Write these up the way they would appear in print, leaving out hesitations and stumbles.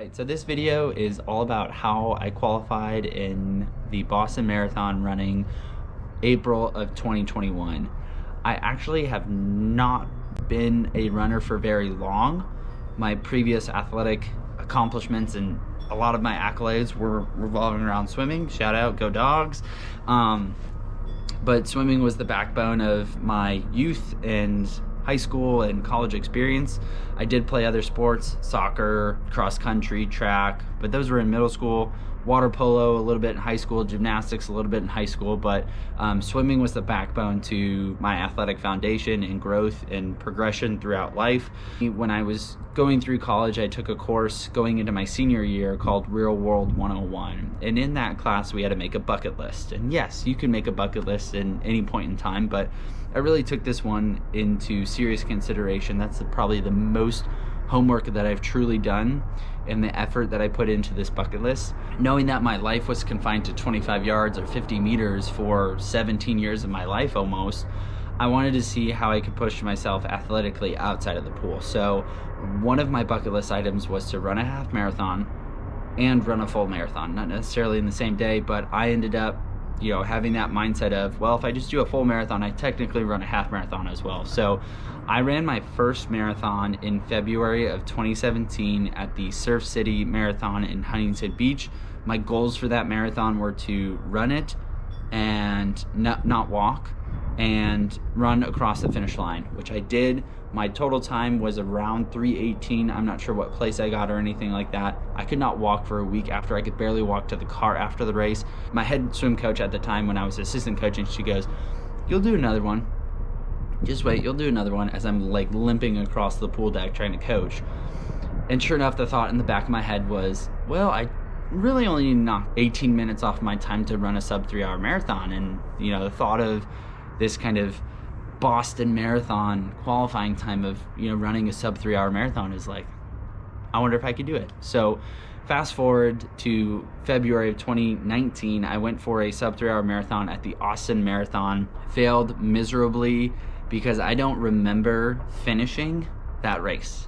Alright, so this video is all about how I qualified in the Boston Marathon running April of 2021. I actually have not been a runner for very long. My previous athletic accomplishments and a lot of my accolades were revolving around swimming. Shout out, go dogs. But swimming was the backbone of my youth and high school and college experience. I did play other sports, soccer, cross country, track, but those were in middle school. Water polo a little bit in high school, gymnastics a little bit in high school, but swimming was the backbone to my athletic foundation and growth and progression throughout life. When I was going through college, I took a course going into my senior year called Real World 101. And in that class, we had to make a bucket list. And yes, you can make a bucket list in any point in time, but I really took this one into serious consideration. That's probably the most homework that I've truly done and the effort that I put into this bucket list. Knowing that my life was confined to 25 yards or 50 meters for 17 years of my life almost, I wanted to see how I could push myself athletically outside of the pool. So one of my bucket list items was to run a half marathon and run a full marathon, not necessarily in the same day, but I ended up having that mindset of, well, if I just do a full marathon, I technically run a half marathon as well. So I ran my first marathon in February of 2017 at the Surf City Marathon in Huntington Beach. My goals for that marathon were to run it and not walk and run across the finish line, which I did. My total time was around 3:18. I'm not sure what place I got or anything like that. I could not walk for a week after. I could barely walk to the car after the race. My head swim coach at the time when I was assistant coaching, she goes, "You'll do another one. Just wait, you'll do another one," as I'm like limping across the pool deck trying to coach. And sure enough, the thought in the back of my head was, well, I really only need to knock 18 minutes off my time to run a sub 3-hour marathon. And the thought of this kind of Boston Marathon qualifying time of running a sub 3-hour marathon is like, I wonder if I could do it. So fast forward to February of 2019, I went for a sub 3-hour marathon at the Austin Marathon. Failed miserably because I don't remember finishing that race.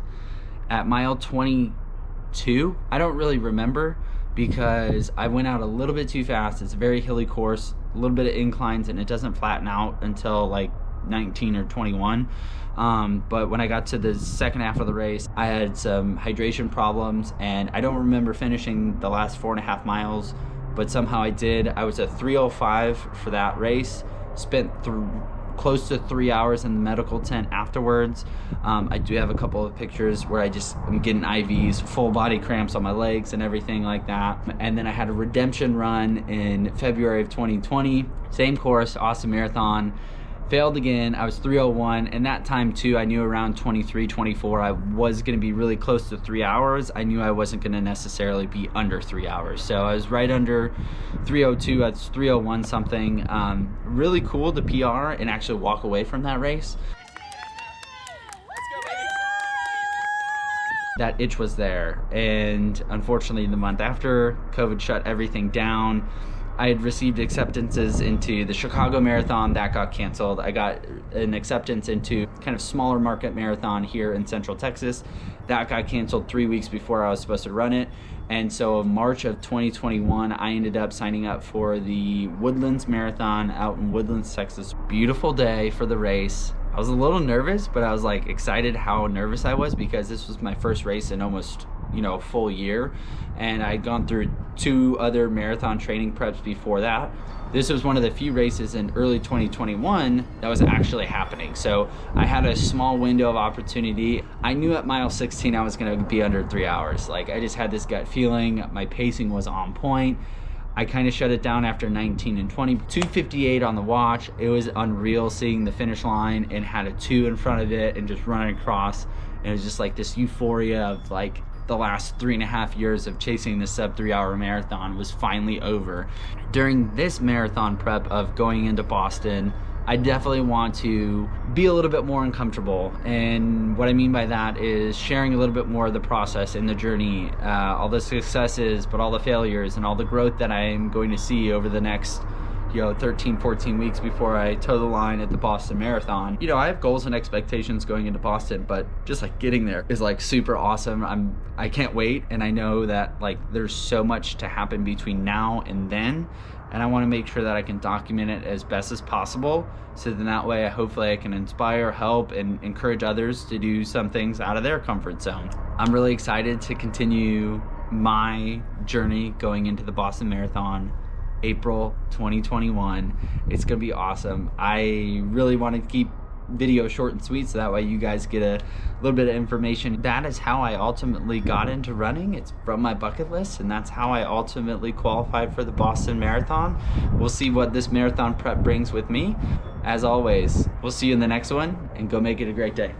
At mile 22, I don't really remember because I went out a little bit too fast. It's a very hilly course, a little bit of inclines, and it doesn't flatten out until like 19 or 21. But when I got to the second half of the race, I had some hydration problems, and I don't remember finishing the last 4.5 miles, but somehow I did. I was at 3:05 for that race, spent close to 3 hours in the medical tent afterwards. I do have a couple of pictures where I'm getting IVs, full body cramps on my legs and everything like that. And then I had a redemption run in February of 2020, same course, Austin Marathon. Failed again. I was 3:01, and that time too, I knew around 23, 24, I was going to be really close to 3 hours. I knew I wasn't going to necessarily be under 3 hours. So I was right under 3:02, I was 3:01 something. Really cool to PR and actually walk away from that race. That itch was there, and unfortunately the month after, COVID shut everything down. I had received acceptances into the Chicago Marathon, that got canceled. I got an acceptance into kind of smaller market marathon here in Central Texas. That got canceled 3 weeks before I was supposed to run it. And so in March of 2021, I ended up signing up for the Woodlands Marathon out in Woodlands, Texas. Beautiful day for the race. I was a little nervous, but I was like excited how nervous I was because this was my first race in almost a full year, and I'd gone through 2 other marathon training preps before that. This was one of the few races in early 2021 that was actually happening, so I had a small window of opportunity. I knew at mile 16 I was going to be under 3 hours. Like, I just had this gut feeling. My pacing was on point. I kind of shut it down after 19 and 20. 2:58 on the watch. It was unreal seeing the finish line and had a 2 in front of it and just running across. And it was just like this euphoria of like the last 3.5 years of chasing the sub 3-hour marathon was finally over. During this marathon prep of going into Boston, I definitely want to be a little bit more uncomfortable. And what I mean by that is sharing a little bit more of the process and the journey, all the successes, but all the failures and all the growth that I am going to see over the next 13, 14 weeks before I toe the line at the Boston Marathon. I have goals and expectations going into Boston, but just like getting there is like super awesome. I can't wait, and I know that like there's so much to happen between now and then, and I want to make sure that I can document it as best as possible, so then that way hopefully I can inspire, help, and encourage others to do some things out of their comfort zone. I'm really excited to continue my journey going into the Boston Marathon, April 2021. It's gonna be awesome. I really want to keep video short and sweet, so that way you guys get a little bit of information. That is how I ultimately got into running. It's from my bucket list, and that's how I ultimately qualified for the Boston Marathon. We'll see what this marathon prep brings with me. As always, we'll see you in the next one, and go make it a great day.